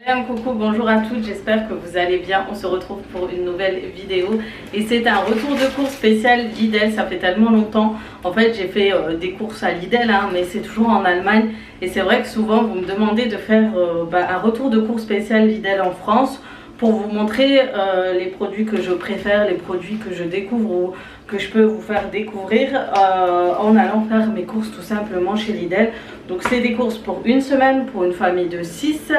Coucou, bonjour à toutes, j'espère que vous allez bien. On se retrouve pour une nouvelle vidéo et c'est un retour de course spécial Lidl. Ça fait tellement longtemps. En fait j'ai fait des courses à Lidl mais c'est toujours en Allemagne et c'est vrai que souvent vous me demandez de faire un retour de course spécial Lidl en France pour vous montrer les produits que je préfère, les produits que je découvre ou que je peux vous faire découvrir en allant faire mes courses tout simplement chez Lidl. Donc c'est des courses pour une semaine, pour une famille de 6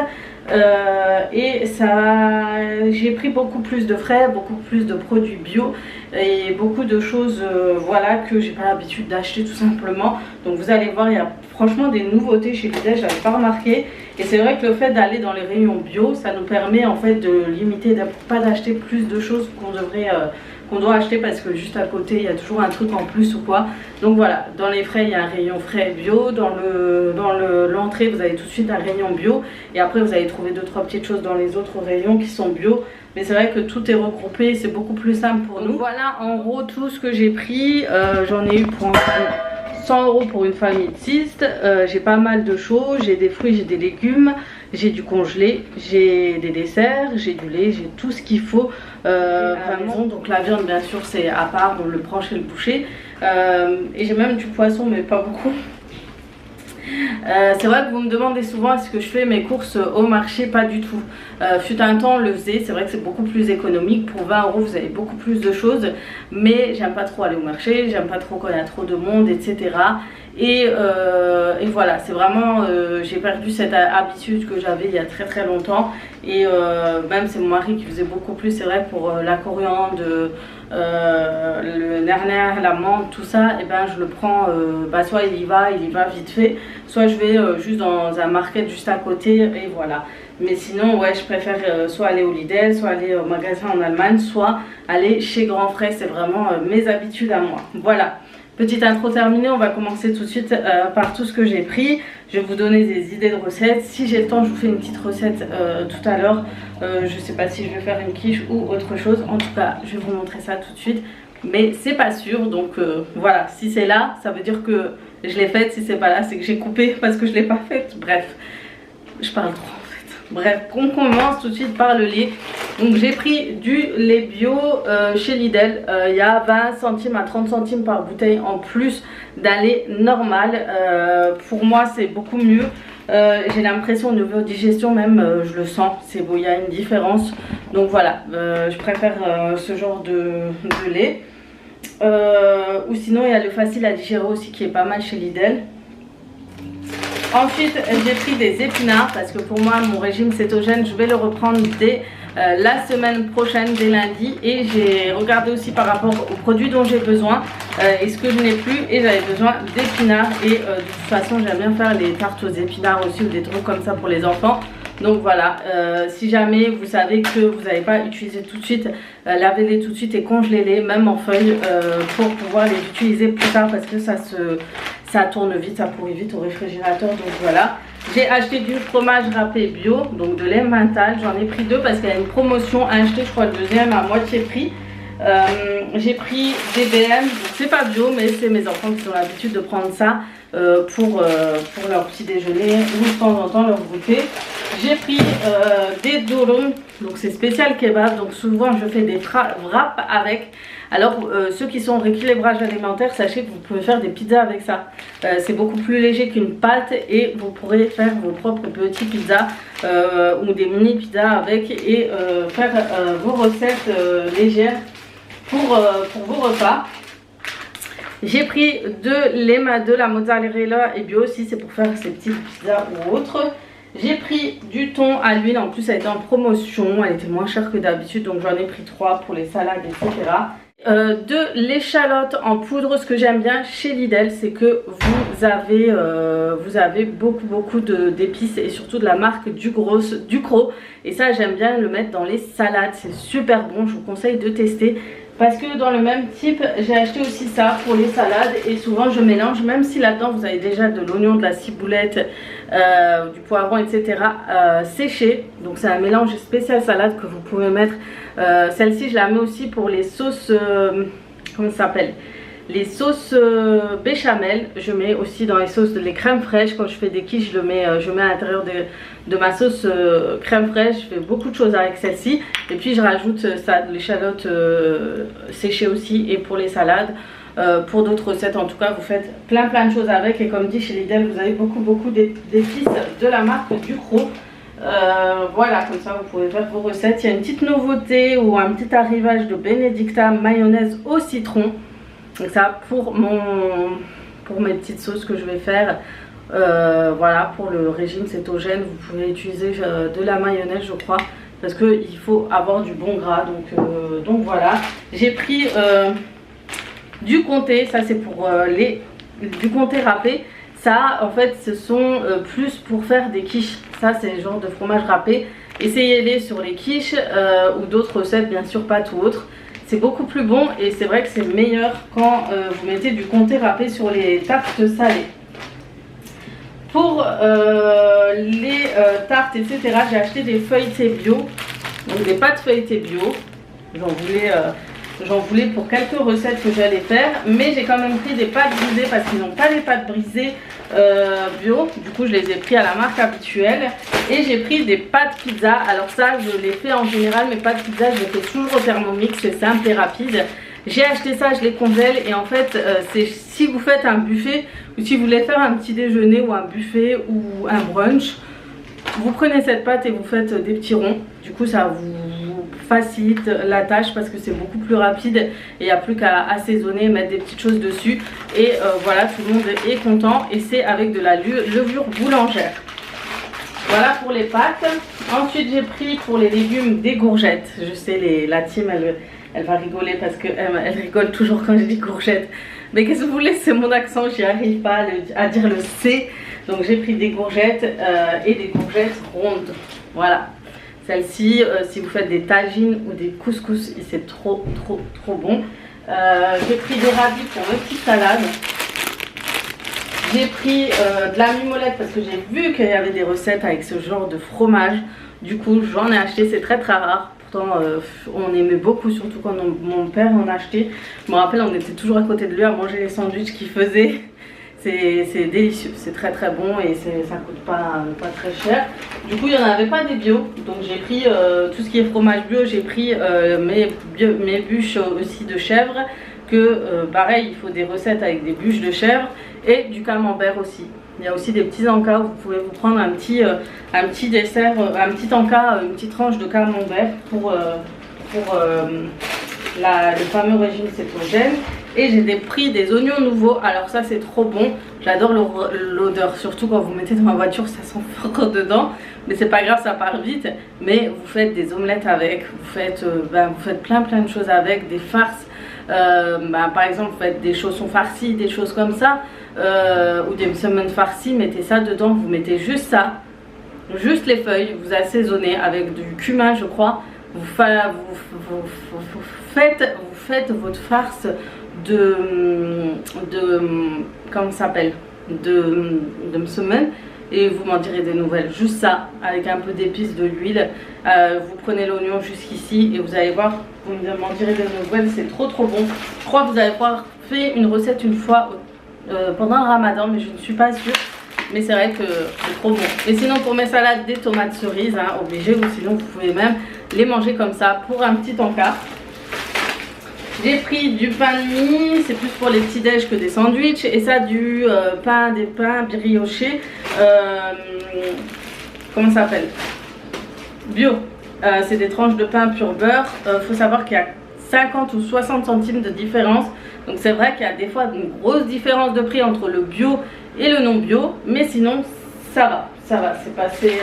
et ça, j'ai pris beaucoup plus de frais, beaucoup plus de produits bio et beaucoup de choses voilà, que j'ai pas l'habitude d'acheter tout simplement. Donc vous allez voir, il y a franchement des nouveautés chez Lidl, j'avais pas remarqué. Et c'est vrai que le fait d'aller dans les rayons bio, ça nous permet en fait de limiter, de pas d'acheter plus de choses qu'on doit acheter parce que juste à côté il y a toujours un truc en plus ou quoi. Donc voilà, dans les frais il y a un rayon frais bio, dans l'entrée vous avez tout de suite un rayon bio et après vous allez trouver 2-3 petites choses dans les autres rayons qui sont bio. Mais c'est vrai que tout est regroupé, c'est beaucoup plus simple pour nous. Donc voilà en gros tout ce que j'ai pris, j'en ai eu pour 100 € pour une famille de 6, j'ai pas mal de choses, j'ai des fruits, j'ai des légumes, j'ai du congelé, j'ai des desserts, j'ai du lait, j'ai tout ce qu'il faut vraiment. Donc la viande bien sûr c'est à part, on le prend chez le boucher et j'ai même du poisson mais pas beaucoup. C'est vrai que vous me demandez souvent est-ce que je fais mes courses au marché, pas du tout. Fut un temps on le faisait, c'est vrai que c'est beaucoup plus économique, pour 20 € vous avez beaucoup plus de choses, mais j'aime pas trop aller au marché, j'aime pas trop quand il y a trop de monde, etc. Et voilà, c'est vraiment, j'ai perdu cette habitude que j'avais il y a très longtemps et même c'est mon mari qui faisait beaucoup plus, c'est vrai, pour la coriandre, le nerner, la menthe, tout ça, et ben je le prends, soit il y va vite fait, soit je vais juste dans un market juste à côté et voilà. Mais sinon ouais, je préfère soit aller au Lidl, soit aller au magasin en Allemagne, soit aller chez Grand Frais, c'est vraiment mes habitudes à moi. Voilà. Petite intro terminée, on va commencer tout de suite par tout ce que j'ai pris. Je vais vous donner des idées de recettes. Si j'ai le temps, je vous fais une petite recette tout à l'heure. Je ne sais pas si je vais faire une quiche ou autre chose. En tout cas, je vais vous montrer ça tout de suite. Mais c'est pas sûr. Donc voilà, si c'est là, ça veut dire que je l'ai faite. Si c'est pas là, c'est que j'ai coupé parce que je ne l'ai pas faite. Bref, je parle trop. Bref, on commence tout de suite par le lait. Donc j'ai pris du lait bio chez Lidl. Il y a 20 centimes à 30 centimes par bouteille en plus d'un lait normal. Pour moi c'est beaucoup mieux. J'ai l'impression au niveau digestion même, je le sens, c'est beau, il y a une différence. Donc voilà, je préfère ce genre de lait. Ou sinon il y a le facile à digérer aussi qui est pas mal chez Lidl. Ensuite j'ai pris des épinards parce que pour moi mon régime cétogène je vais le reprendre dès la semaine prochaine, dès lundi. Et j'ai regardé aussi par rapport aux produits dont j'ai besoin et ce que je n'ai plus, et j'avais besoin d'épinards et de toute façon j'aime bien faire les tartes aux épinards aussi ou des trucs comme ça pour les enfants. Donc voilà, si jamais vous savez que vous n'avez pas utilisé tout de suite, lavez-les tout de suite et congelez-les même en feuilles pour pouvoir les utiliser plus tard parce que ça tourne vite, ça pourrit vite au réfrigérateur. Donc voilà, j'ai acheté du fromage râpé bio, donc de l'emmental. J'en ai pris 2 parce qu'il y a une promotion à acheter, je crois le deuxième à moitié prix. J'ai pris des BM, c'est pas bio mais c'est mes enfants qui ont l'habitude de prendre ça pour leur petit déjeuner ou de temps en temps leur goûter. J'ai pris des durum, donc c'est spécial kebab, donc souvent je fais des wraps avec. Alors ceux qui sont en rééquilibrage alimentaire, sachez que vous pouvez faire des pizzas avec ça. C'est beaucoup plus léger qu'une pâte et vous pourrez faire vos propres petits pizzas ou des mini pizzas avec et faire vos recettes légères pour vos repas. J'ai pris de la mozzarella et bio aussi, c'est pour faire ces petites pizzas ou autres. J'ai pris du thon à l'huile, en plus elle était en promotion, elle était moins chère que d'habitude, donc j'en ai pris 3 pour les salades, etc. De l'échalote en poudre. Ce que j'aime bien chez Lidl, c'est que vous avez beaucoup d'épices et surtout de la marque Ducros. Et ça j'aime bien le mettre dans les salades, c'est super bon, je vous conseille de tester. Parce que dans le même type, j'ai acheté aussi ça pour les salades et souvent je mélange, même si là-dedans vous avez déjà de l'oignon, de la ciboulette, du poivron, etc. Séché. Donc c'est un mélange spécial salade que vous pouvez mettre. Celle-ci je la mets aussi pour les sauces, comment ça s'appelle? Les sauces béchamel, je mets aussi dans les sauces, les crèmes fraîches. Quand je fais des quiches, je mets à l'intérieur de ma sauce crème fraîche. Je fais beaucoup de choses avec celle-ci. Et puis je rajoute ça, l'échalote séchée aussi, et pour les salades. Pour d'autres recettes en tout cas, vous faites plein de choses avec. Et comme dit chez Lidl, vous avez beaucoup d'épices de la marque Ducros. Voilà, comme ça vous pouvez faire vos recettes. Il y a une petite nouveauté ou un petit arrivage de Benedicta mayonnaise au citron. Donc ça pour mes petites sauces que je vais faire. Voilà, pour le régime cétogène, vous pouvez utiliser de la mayonnaise, je crois, parce qu'il faut avoir du bon gras. Donc voilà, j'ai pris du comté. Ça c'est pour du comté râpé. Ça en fait ce sont plus pour faire des quiches. Ça c'est le genre de fromage râpé. Essayez-les sur les quiches ou d'autres recettes, bien sûr pâtes ou autres. C'est beaucoup plus bon et c'est vrai que c'est meilleur quand vous mettez du comté râpé sur les tartes salées. Pour les tartes, etc., j'ai acheté des feuilletés bio, donc des pâtes feuilletées bio. J'en voulais pour quelques recettes que j'allais faire, mais j'ai quand même pris des pâtes brisées parce qu'ils n'ont pas les pâtes brisées bio. Du coup je les ai pris à la marque habituelle. Et j'ai pris des pâtes pizza. Alors ça je les fais en général, mes pâtes pizza je les fais toujours au Thermomix, c'est simple et rapide. J'ai acheté ça, je les congèle, et en fait c'est si vous faites un buffet ou si vous voulez faire un petit déjeuner ou un buffet ou un brunch, vous prenez cette pâte et vous faites des petits ronds. Du coup ça vous facilite la tâche parce que c'est beaucoup plus rapide et il n'y a plus qu'à assaisonner, mettre des petites choses dessus et voilà, tout le monde est content. Et c'est avec de la levure boulangère. Voilà pour les pâtes. Ensuite j'ai pris pour les légumes des courgettes. Je sais, la team elle va rigoler parce qu'elle rigole toujours quand je dis courgettes. Mais qu'est-ce que vous voulez, c'est mon accent, j'y arrive pas à dire le C. Donc j'ai pris des courgettes et des courgettes rondes. Voilà. Celle-ci, si vous faites des tagines ou des couscous, c'est trop bon. J'ai pris des radis pour mes petites salades. J'ai pris de la mimolette parce que j'ai vu qu'il y avait des recettes avec ce genre de fromage. Du coup, j'en ai acheté, c'est très rare. Pourtant, on aimait beaucoup, surtout quand mon père en achetait. Je me rappelle, on était toujours à côté de lui à manger les sandwichs qu'il faisait. C'est délicieux, c'est très bon et ça coûte pas très cher. Du coup il n'y en avait pas des bio, donc j'ai pris tout ce qui est fromage bio. J'ai pris mes bûches aussi de chèvre, que pareil il faut des recettes avec des bûches de chèvre, et du camembert aussi. Il y a aussi des petits encas où vous pouvez vous prendre un petit dessert, un petit encas, une petite tranche de camembert pour le fameux régime cétogène. Et j'ai pris des oignons nouveaux. Alors ça c'est trop bon, j'adore l'odeur, surtout quand vous mettez dans ma voiture, ça sent fort dedans. Mais c'est pas grave, ça part vite. Mais vous faites des omelettes avec, vous faites plein de choses avec, des farces. Par exemple vous faites des chaussons farcis, des choses comme ça, ou des semences farcies, mettez ça dedans. Vous mettez juste ça, juste les feuilles, vous assaisonnez avec du cumin je crois. Vous faites votre farce comment ça s'appelle, de semaine, et vous m'en direz des nouvelles. Juste ça, avec un peu d'épices, de l'huile. Vous prenez l'oignon jusqu'ici et vous allez voir, vous m'en direz des nouvelles, c'est trop bon. Je crois que vous allez pouvoir faire une recette une fois pendant le ramadan, mais je ne suis pas sûre. Mais c'est vrai que c'est trop bon. Et sinon pour mes salades, des tomates cerises, hein, obligé, ou sinon vous pouvez même les manger comme ça pour un petit encas. J'ai pris du pain de mie, c'est plus pour les petits déj que des sandwichs. Et ça des pains briochés, comment ça s'appelle, bio. C'est des tranches de pain pur beurre. Faut savoir qu'il y a 50 ou 60 centimes de différence. Donc c'est vrai qu'il y a des fois une grosse différence de prix entre le bio et le non bio. Mais sinon ça va, c'est passé,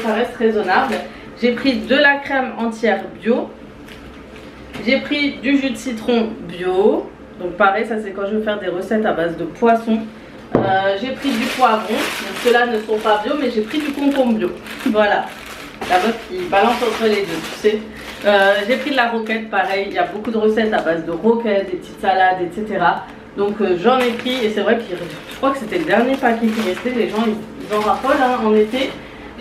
ça reste raisonnable. J'ai pris de la crème entière bio. J'ai pris du jus de citron bio. Donc pareil, ça c'est quand je veux faire des recettes à base de poisson. J'ai pris du poivron. Donc ceux-là ne sont pas bio, mais j'ai pris du concombre bio. Voilà. La meuf qui balance entre les deux, tu sais. J'ai pris de la roquette, pareil. Il y a beaucoup de recettes à base de roquette, des petites salades, etc. Donc j'en ai pris, et c'est vrai que je crois que c'était le dernier paquet qui restait. Les gens ils en raffolent hein, en été.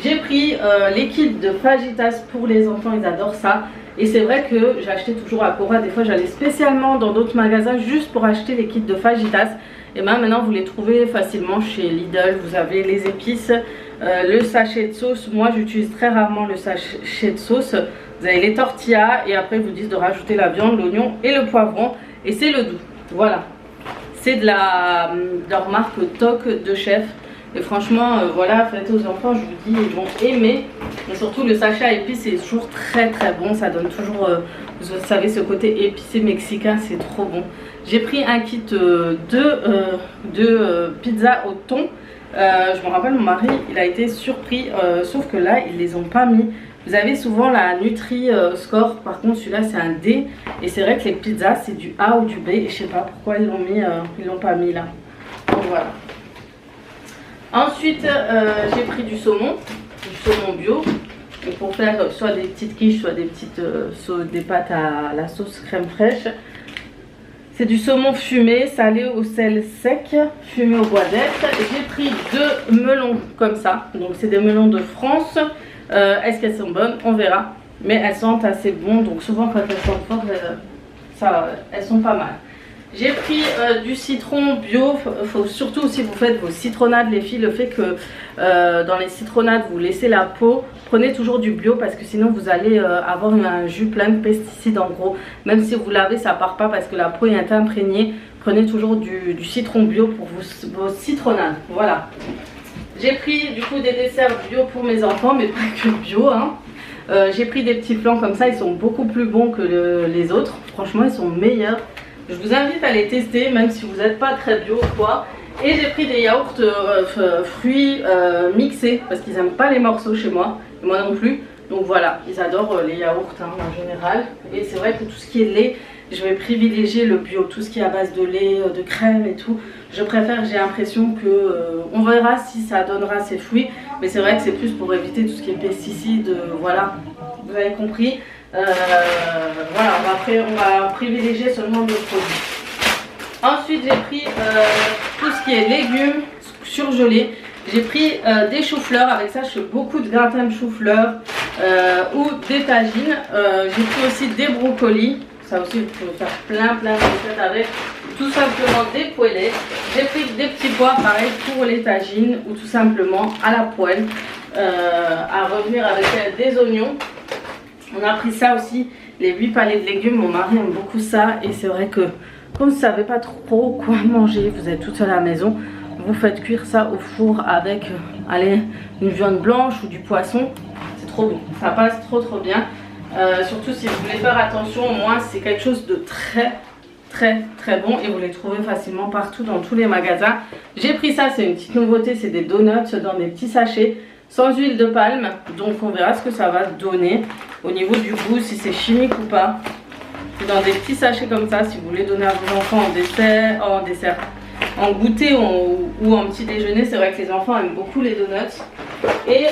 J'ai pris les kits de fajitas pour les enfants, ils adorent ça. Et c'est vrai que j'ai acheté toujours à Cora, des fois j'allais spécialement dans d'autres magasins juste pour acheter les kits de fajitas. Et ben maintenant vous les trouvez facilement chez Lidl, vous avez les épices, le sachet de sauce. Moi j'utilise très rarement le sachet de sauce. Vous avez les tortillas et après ils vous disent de rajouter la viande, l'oignon et le poivron. Et c'est le doux, voilà. C'est de leur marque Toc de Chef. Et franchement, voilà, faites aux enfants, je vous dis, ils vont aimer. Et surtout, le sachet à épices, c'est toujours très très bon. Ça donne toujours, vous savez, ce côté épicé mexicain, c'est trop bon. J'ai pris un kit de pizza au thon. Je me rappelle, mon mari, il a été surpris, sauf que là, ils les ont pas mis. Vous avez souvent la Nutri Score, par contre celui-là c'est un D. Et c'est vrai que les pizzas c'est du A ou du B. Et je sais pas pourquoi ils l'ont mis, ils l'ont pas mis là. Donc voilà. Ensuite j'ai pris du saumon bio. Et pour faire soit des petites quiches, soit des petites des pâtes à la sauce crème fraîche. C'est du saumon fumé, salé au sel sec, fumé au bois d'être. J'ai pris 2 melons comme ça. Donc c'est des melons de France. Est-ce qu'elles sont bonnes? On verra. Mais elles sentent assez bon. Donc souvent quand elles sentent fort, elles sont pas mal. J'ai pris du citron bio. Faut surtout si vous faites vos citronnades les filles, le fait que dans les citronnades vous laissez la peau, prenez toujours du bio parce que sinon vous allez avoir un jus plein de pesticides en gros. Même si vous lavez ça part pas parce que la peau est imprégnée. Prenez toujours du citron bio pour vos citronnades. Voilà. J'ai pris du coup des desserts bio pour mes enfants, mais pas que bio hein. J'ai pris des petits flancs comme ça, ils sont beaucoup plus bons que les autres. Franchement ils sont meilleurs. Je vous invite à les tester même si vous n'êtes pas très bio ou quoi. Et j'ai pris des yaourts fruits mixés parce qu'ils n'aiment pas les morceaux chez moi. Et moi non plus. Donc voilà, ils adorent les yaourts hein, en général. Et c'est vrai que tout ce qui est lait, je vais privilégier le bio, tout ce qui est à base de lait, de crème et tout. Je préfère, j'ai l'impression que on verra si ça donnera ses fruits. Mais c'est vrai que c'est plus pour éviter tout ce qui est pesticides, voilà, vous avez compris. Voilà, on va privilégier seulement le produit. Ensuite j'ai pris tout ce qui est légumes surgelés. J'ai pris des choux-fleurs, avec ça je fais beaucoup de gratin de choux-fleurs ou des tagines. J'ai pris aussi des brocolis. Ça aussi, vous pouvez faire plein de recettes avec. Tout simplement des poêlés. J'ai pris des petits pois, pareil, pour les tagines ou tout simplement à la poêle. À revenir avec des oignons. On a pris ça aussi, les 8 palets de légumes. Mon mari aime beaucoup ça. Et c'est vrai que, comme vous ne savez pas trop quoi manger, vous êtes toute seule à la maison, vous faites cuire ça au four avec allez, une viande blanche ou du poisson. C'est trop bon. Ça passe trop bien. Surtout si vous voulez faire attention, au moins c'est quelque chose de très bon et vous les trouvez facilement partout dans tous les magasins. J'ai pris ça, c'est une petite nouveauté, c'est des donuts dans des petits sachets sans huile de palme. Donc on verra ce que ça va donner au niveau du goût, si c'est chimique ou pas. C'est dans des petits sachets comme ça si vous voulez donner à vos enfants en dessert, en goûter ou en petit déjeuner. C'est vrai que les enfants aiment beaucoup les donuts. Et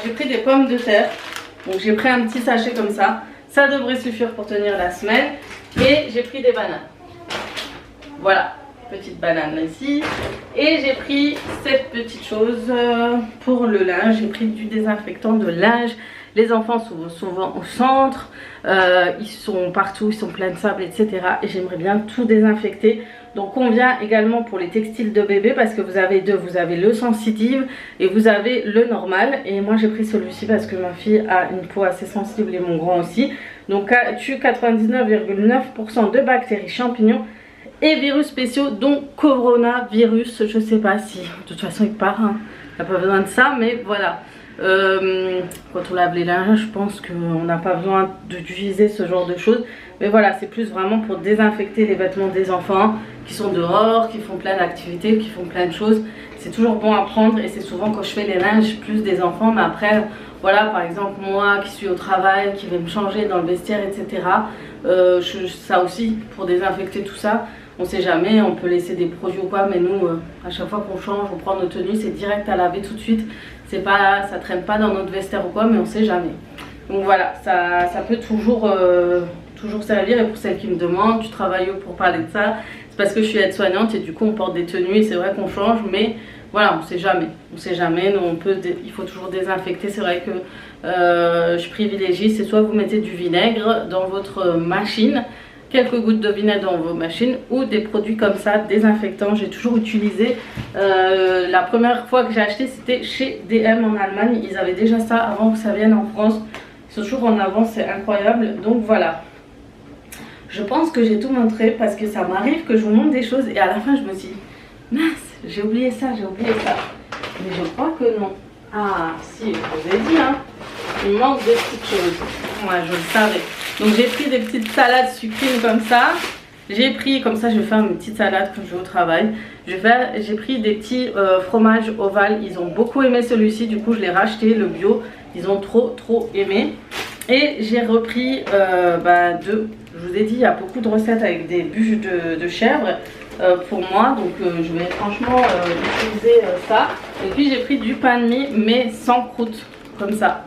j'ai pris des pommes de terre. Donc j'ai pris un petit sachet comme ça. Ça devrait suffire pour tenir la semaine. Et j'ai pris des bananes. Voilà, petite banane là, ici. Et j'ai pris cette petite chose pour le linge. J'ai pris du désinfectant de linge. Les enfants sont souvent au centre. Ils sont partout, ils sont pleins de sable, etc. Et j'aimerais bien tout désinfecter. Donc on vient également pour les textiles de bébé parce que vous avez deux, vous avez le sensitive et vous avez le normal. Et moi j'ai pris celui-ci parce que ma fille a une peau assez sensible et mon grand aussi. Donc tue 99,9% de bactéries, champignons et virus spéciaux dont coronavirus. Je sais pas si, de toute façon il part, hein. Il n'y a pas besoin de ça mais voilà. Quand on lave les linges, je pense qu'on n'a pas besoin d'utiliser ce genre de choses. Mais voilà, c'est plus vraiment pour désinfecter les vêtements des enfants qui sont dehors, qui font plein d'activités, qui font plein de choses. C'est toujours bon à prendre et c'est souvent quand je fais les linges plus des enfants. Mais après, voilà, par exemple moi qui suis au travail, qui vais me changer dans le vestiaire, etc. Ça aussi, pour désinfecter tout ça. On sait jamais, on peut laisser des produits ou quoi, mais nous, à chaque fois qu'on change, on prend nos tenues, c'est direct à laver tout de suite. C'est pas, ça traîne pas dans notre vestiaire ou quoi, mais on sait jamais. Donc voilà, ça peut toujours servir. Et pour celles qui me demandent, tu travailles où pour parler de ça? C'est parce que je suis aide-soignante et du coup on porte des tenues et c'est vrai qu'on change, mais voilà, on sait jamais, donc il faut toujours désinfecter. C'est vrai que je privilégie, c'est soit vous mettez du vinaigre dans votre machine, quelques gouttes de vinaigre dans vos machines, ou des produits comme ça, désinfectants. J'ai toujours utilisé, la première fois que j'ai acheté c'était chez DM en Allemagne, ils avaient déjà ça avant que ça vienne en France, ils sont toujours en avance, c'est incroyable. Donc voilà, je pense que j'ai tout montré, parce que ça m'arrive que je vous montre des choses et à la fin je me dis mince, j'ai oublié ça, mais je crois que non. Ah si, je vous ai dit, hein, il manque des petites choses. Ouais, je le savais. Donc j'ai pris des petites salades sucrines comme ça. J'ai pris, comme ça je vais faire une petite salade quand je vais au travail. J'ai pris des petits fromages ovales. Ils ont beaucoup aimé celui-ci, du coup je l'ai racheté, le bio. Ils ont trop aimé. Et j'ai repris je vous ai dit, il y a beaucoup de recettes avec des bûches de chèvre pour moi. Donc je vais franchement utiliser ça. Et puis j'ai pris du pain de mie, mais sans croûte, comme ça.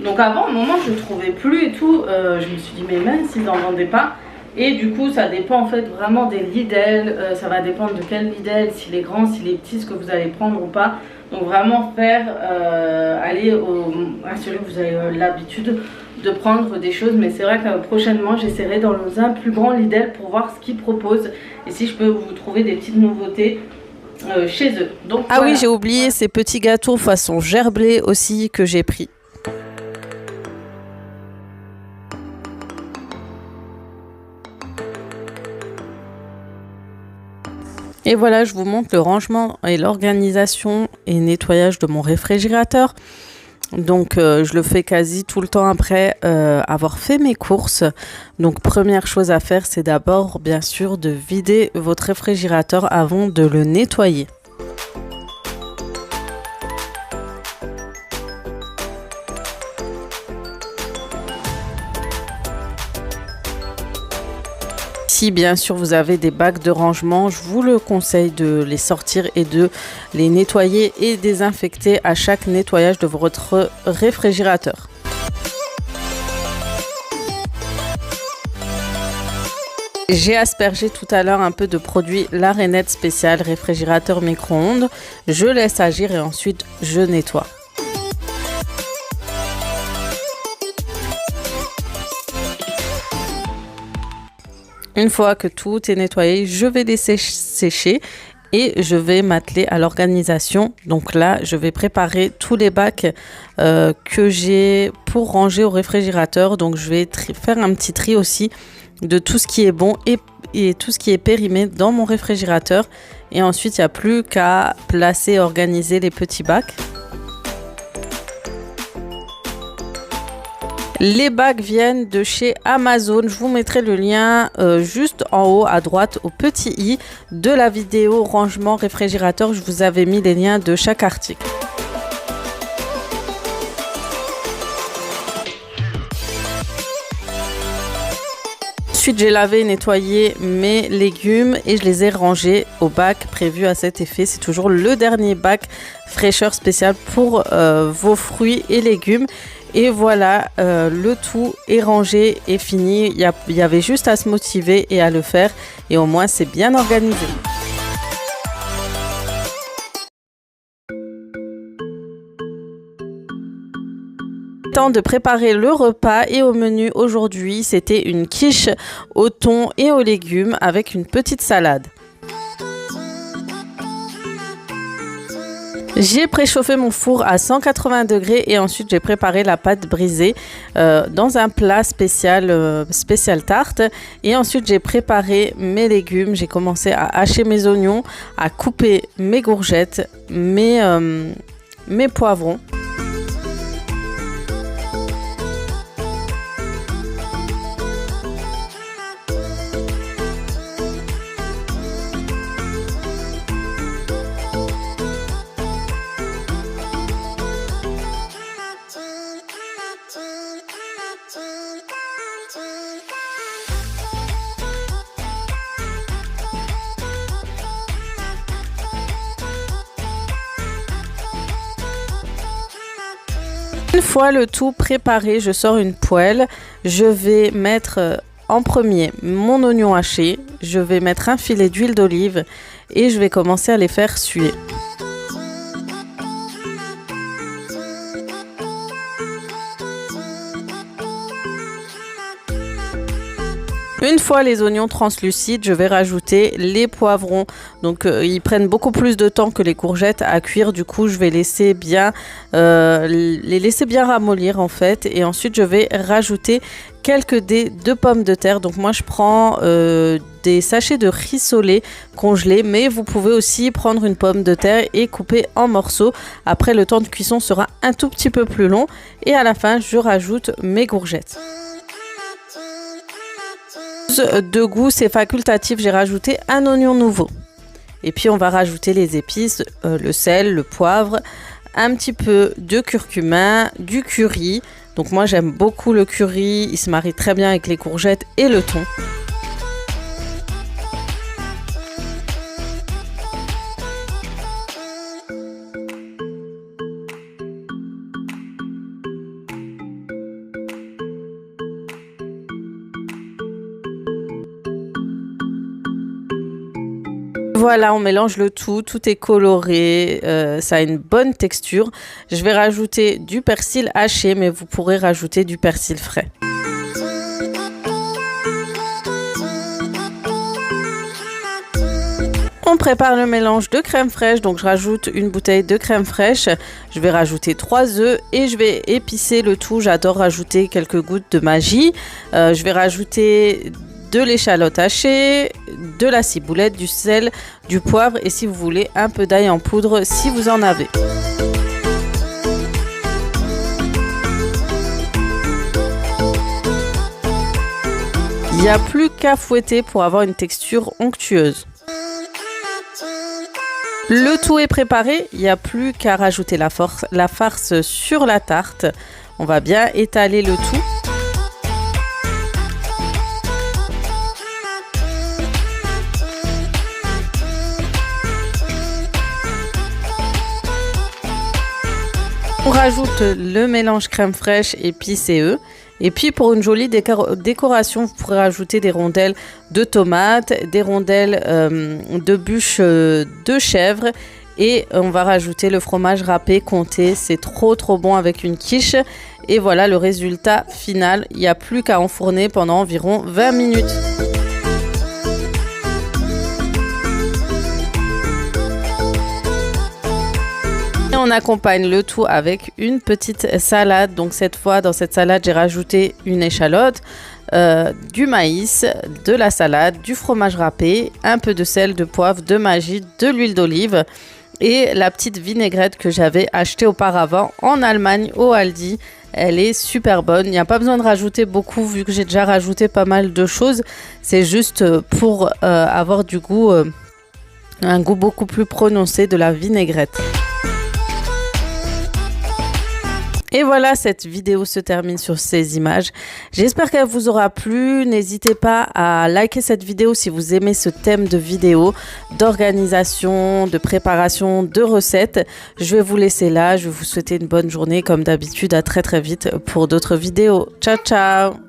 Donc avant, à un moment, je ne trouvais plus et tout. Je me suis dit, mais même s'ils n'en vendaient pas. Et du coup, ça dépend en fait vraiment des Lidl. Ça va dépendre de quel Lidl, s'il est grand, s'il est petit, ce que vous allez prendre ou pas. Donc vraiment aller à celui que vous avez l'habitude de prendre des choses. Mais c'est vrai que prochainement, j'essaierai dans un plus grand Lidl pour voir ce qu'ils proposent. Et si je peux vous trouver des petites nouveautés chez eux. Donc, voilà. Oui, j'ai oublié ces petits gâteaux façon gerblé aussi que j'ai pris. Et voilà, je vous montre le rangement et l'organisation et nettoyage de mon réfrigérateur. Donc je le fais quasi tout le temps après avoir fait mes courses. Donc première chose à faire, c'est d'abord bien sûr de vider votre réfrigérateur avant de le nettoyer. Si bien sûr vous avez des bacs de rangement, je vous le conseille de les sortir et de les nettoyer et désinfecter à chaque nettoyage de votre réfrigérateur. J'ai aspergé tout à l'heure un peu de produit La Rainette spécial réfrigérateur micro-ondes. Je laisse agir et ensuite je nettoie. Une fois que tout est nettoyé, je vais laisser sécher et je vais m'atteler à l'organisation. Donc là, je vais préparer tous les bacs que j'ai pour ranger au réfrigérateur. Donc je vais faire un petit tri aussi de tout ce qui est bon et tout ce qui est périmé dans mon réfrigérateur. Et ensuite, il n'y a plus qu'à placer et organiser les petits bacs. Les bacs viennent de chez Amazon. Je vous mettrai le lien juste en haut à droite au petit i de la vidéo rangement réfrigérateur. Je vous avais mis les liens de chaque article. Ensuite, j'ai lavé et nettoyé mes légumes et je les ai rangés au bac prévu à cet effet. C'est toujours le dernier bac fraîcheur spécial pour vos fruits et légumes. Et voilà, le tout est rangé et fini. Il y avait juste à se motiver et à le faire. Et au moins, c'est bien organisé. Temps de préparer le repas et au menu aujourd'hui, c'était une quiche au thon et aux légumes avec une petite salade. J'ai préchauffé mon four à 180 degrés et ensuite j'ai préparé la pâte brisée dans un plat spécial tarte. Et ensuite j'ai préparé mes légumes. J'ai commencé à hacher mes oignons, à couper mes courgettes, mes poivrons. Une fois le tout préparé, je sors une poêle. Je vais mettre en premier mon oignon haché. Je vais mettre un filet d'huile d'olive et je vais commencer à les faire suer. Une fois les oignons translucides, je vais rajouter les poivrons. Donc ils prennent beaucoup plus de temps que les courgettes à cuire. Du coup, je vais les laisser bien ramollir en fait. Et ensuite, je vais rajouter quelques dés de pommes de terre. Donc moi, je prends des sachets de rissoles congelés. Mais vous pouvez aussi prendre une pomme de terre et couper en morceaux. Après, le temps de cuisson sera un tout petit peu plus long. Et à la fin, je rajoute mes courgettes. De goût, c'est facultatif, j'ai rajouté un oignon nouveau. Et puis on va rajouter les épices, le sel, le poivre, un petit peu de curcuma, du curry. Donc moi j'aime beaucoup le curry, il se marie très bien avec les courgettes et le thon. Voilà, on mélange le tout, tout est coloré, ça a une bonne texture. Je vais rajouter du persil haché, mais vous pourrez rajouter du persil frais. On prépare le mélange de crème fraîche, donc je rajoute une bouteille de crème fraîche. Je vais rajouter 3 œufs et je vais épicer le tout. J'adore rajouter quelques gouttes de magie. Je vais rajouter de l'échalote hachée, de la ciboulette, du sel, du poivre et si vous voulez un peu d'ail en poudre si vous en avez. Il n'y a plus qu'à fouetter pour avoir une texture onctueuse. Le tout est préparé, il n'y a plus qu'à rajouter la farce sur la tarte. On va bien étaler le tout. On rajoute le mélange crème fraîche, épices et œufs. Et puis pour une jolie décoration, vous pourrez rajouter des rondelles de tomates, des rondelles de bûches de chèvre. Et on va rajouter le fromage râpé comté. C'est trop bon avec une quiche. Et voilà le résultat final. Il n'y a plus qu'à enfourner pendant environ 20 minutes. On accompagne le tout avec une petite salade. Donc cette fois, dans cette salade, j'ai rajouté une échalote, du maïs, de la salade, du fromage râpé, un peu de sel, de poivre, de magie, de l'huile d'olive et la petite vinaigrette que j'avais achetée auparavant en Allemagne au Aldi. Elle est super bonne. Il n'y a pas besoin de rajouter beaucoup vu que j'ai déjà rajouté pas mal de choses. C'est juste pour avoir du goût, un goût beaucoup plus prononcé de la vinaigrette. Et voilà, cette vidéo se termine sur ces images. J'espère qu'elle vous aura plu. N'hésitez pas à liker cette vidéo si vous aimez ce thème de vidéo, d'organisation, de préparation, de recettes. Je vais vous laisser là. Je vais vous souhaiter une bonne journée. Comme d'habitude, à très vite pour d'autres vidéos. Ciao, ciao!